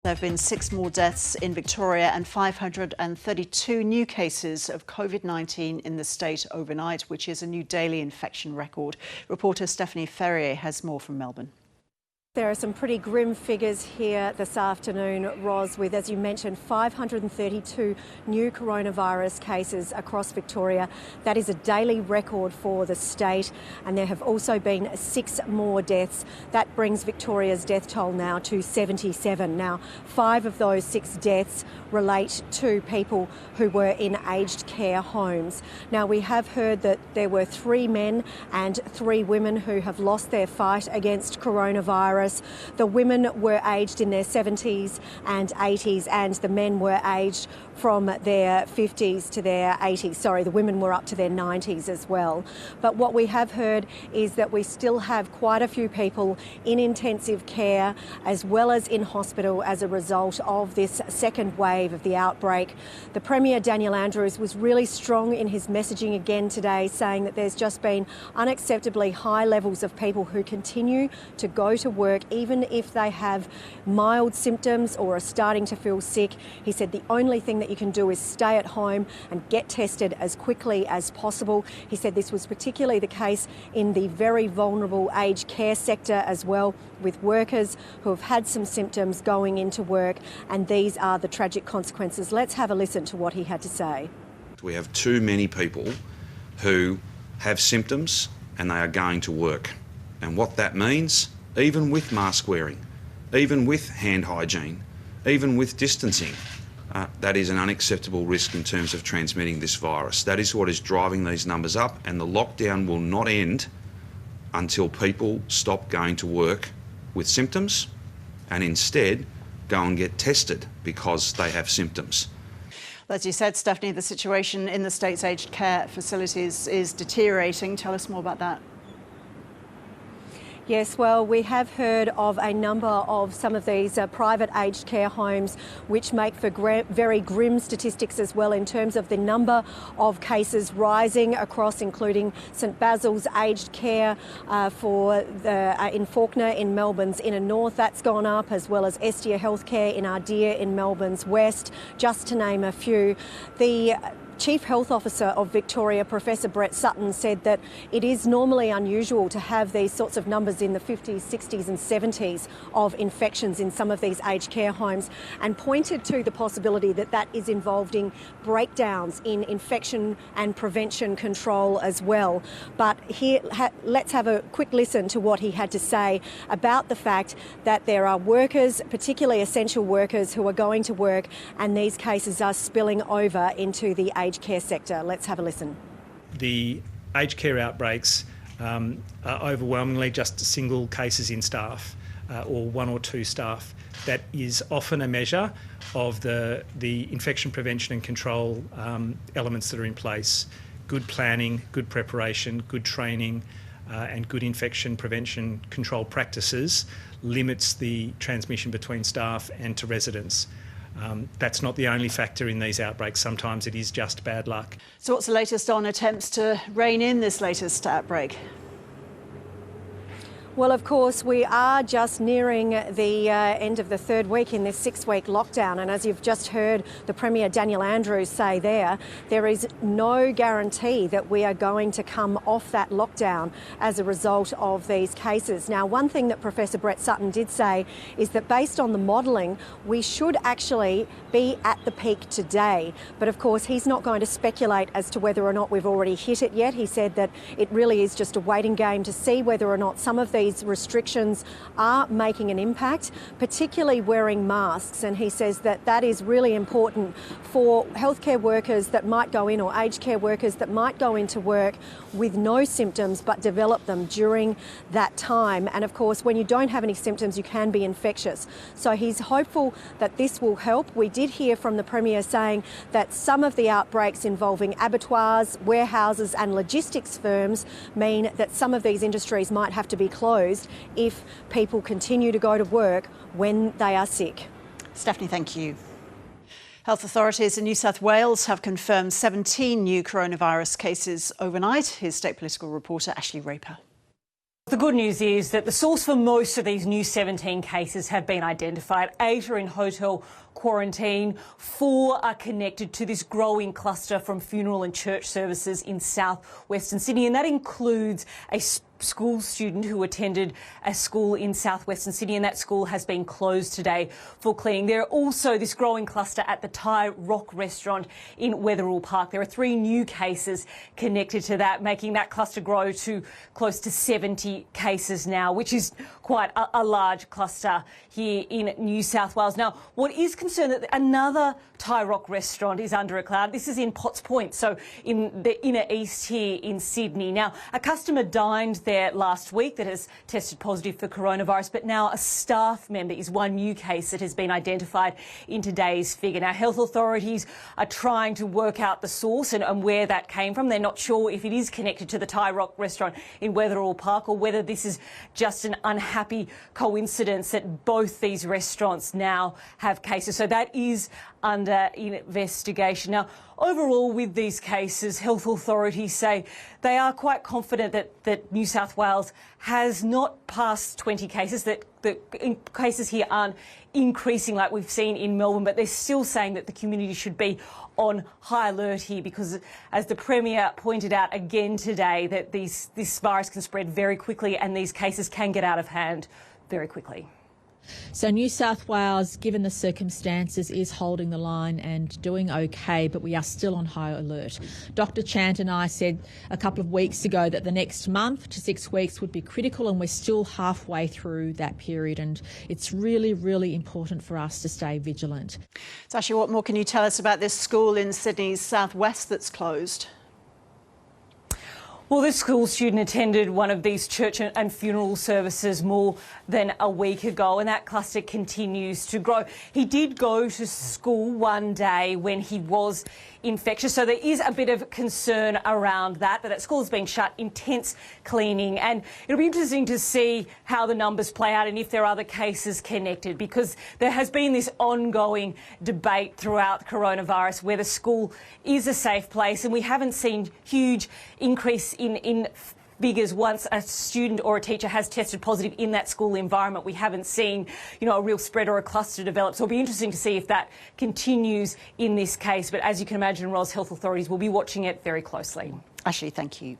There have been 6 more deaths in Victoria and 532 new cases of COVID-19 in the state overnight, which is a new daily infection record. Reporter Stephanie Ferrier has more from Melbourne. There are some pretty grim figures here this afternoon, Ros, with, as you mentioned, 532 new coronavirus cases across Victoria. That is a daily record for the state, and there have also been 6 more deaths. That brings Victoria's death toll now to 77. Now, 5 of those 6 deaths relate to people who were in aged care homes. Now, we have heard that there were 3 men and 3 women who have lost their fight against coronavirus. The women were aged in their 70s and 80s, and the men were aged from their 50s to their 80s. Sorry, the women were up to their 90s as well. But what we have heard is that we still have quite a few people in intensive care as well as in hospital as a result of this second wave of the outbreak. The Premier, Daniel Andrews, was really strong in his messaging again today, saying that there's just been unacceptably high levels of people who continue to go to work even if they have mild symptoms or are starting to feel sick. He said the only thing that you can do is stay at home and get tested as quickly as possible. He said this was particularly the case in the very vulnerable aged care sector as well, with workers who have had some symptoms going into work, and these are the tragic consequences. Let's have a listen to what he had to say. We have too many people who have symptoms and they are going to work. And what that means, even with mask wearing, even with hand hygiene, even with distancing, that is an unacceptable risk in terms of transmitting this virus. That is what is driving these numbers up, and the lockdown will not end until people stop going to work with symptoms and instead go and get tested because they have symptoms. As you said, Stephanie, the situation in the state's aged care facilities is deteriorating. Tell us more about that. Yes, well, we have heard of a number of some of these private aged care homes, which make for very grim statistics as well in terms of the number of cases rising across, including St Basil's aged care in Fawkner in Melbourne's inner north. That's gone up, as well as Estia Healthcare in Ardea in Melbourne's west, just to name a few. The Chief Health Officer of Victoria, Professor Brett Sutton, said that it is normally unusual to have these sorts of numbers in the 50s, 60s and 70s of infections in some of these aged care homes, and pointed to the possibility that that is involving breakdowns in infection and prevention control as well. But here, let's have a quick listen to what he had to say about the fact that there are workers, particularly essential workers, who are going to work, and these cases are spilling over into the aged care sector. Let's have a listen. The aged care outbreaks are overwhelmingly just single cases in staff or 1 or 2 staff. That is often a measure of the infection prevention and control elements that are in place. Good planning, good preparation, good training and good infection prevention control practices limits the transmission between staff and to residents. That's not the only factor in these outbreaks. Sometimes it is just bad luck. So what's the latest on attempts to rein in this latest outbreak? Well, of course, we are just nearing the end of the 3rd week in this 6-week lockdown. And as you've just heard the Premier, Daniel Andrews, say there is no guarantee that we are going to come off that lockdown as a result of these cases. Now, one thing that Professor Brett Sutton did say is that based on the modelling, we should actually be at the peak today. But of course, he's not going to speculate as to whether or not we've already hit it yet. He said that it really is just a waiting game to see whether or not some of these restrictions are making an impact, particularly wearing masks. And he says that that is really important for healthcare workers that might go in, or aged care workers that might go into work with no symptoms but develop them during that time. And of course, when you don't have any symptoms, you can be infectious. So he's hopeful that this will help. We did hear from the Premier saying that some of the outbreaks involving abattoirs, warehouses and logistics firms mean that some of these industries might have to be closed if people continue to go to work when they are sick. Stephanie, thank you. Health authorities in New South Wales have confirmed 17 new coronavirus cases overnight. Here's state political reporter Ashleigh. The good news is that the source for most of these new 17 cases have been identified. 8 are in hotel quarantine, 4 are connected to this growing cluster from funeral and church services in south-western Sydney, and that includes a school student who attended a school in south-western Sydney, and that school has been closed today for cleaning. There are also this growing cluster at the Thai Rock restaurant in Wetherall Park. There are 3 new cases connected to that, making that cluster grow to close to 70 cases now, which is quite a large cluster here in New South Wales. Now, what is concerned that another Thai Rock restaurant is under a cloud. This is in Potts Point, so in the inner east here in Sydney. Now, a customer dined there last week that has tested positive for coronavirus, but now a staff member is one new case that has been identified in today's figure. Now, health authorities are trying to work out the source and where that came from. They're not sure if it is connected to the Thai Rock restaurant in Wetherall Park or whether this is just an unhappy coincidence that both these restaurants now have cases. So that is under investigation. Now, overall, with these cases, health authorities say they are quite confident that New South Wales has not passed 20 cases, that the cases here aren't increasing like we've seen in Melbourne, but they're still saying that the community should be on high alert here because, as the Premier pointed out again today, that this virus can spread very quickly and these cases can get out of hand very quickly. So New South Wales, given the circumstances, is holding the line and doing okay, but we are still on high alert. Dr. Chant and I said a couple of weeks ago that the next month to 6 weeks would be critical, and we're still halfway through that period, and it's really, really important for us to stay vigilant. So, Ashleigh, what more can you tell us about this school in Sydney's southwest that's closed? Well, this school student attended one of these church and funeral services more than a week ago, and that cluster continues to grow. He did go to school one day when he was infectious, so there is a bit of concern around that, but that school has been shut, intense cleaning, and it'll be interesting to see how the numbers play out and if there are other cases connected, because there has been this ongoing debate throughout coronavirus where the school is a safe place, and we haven't seen huge increase in figures once a student or a teacher has tested positive in that school environment. We haven't seen, a real spread or a cluster develop. So it'll be interesting to see if that continues in this case. But as you can imagine, Ros, health authorities will be watching it very closely. Ashleigh, thank you.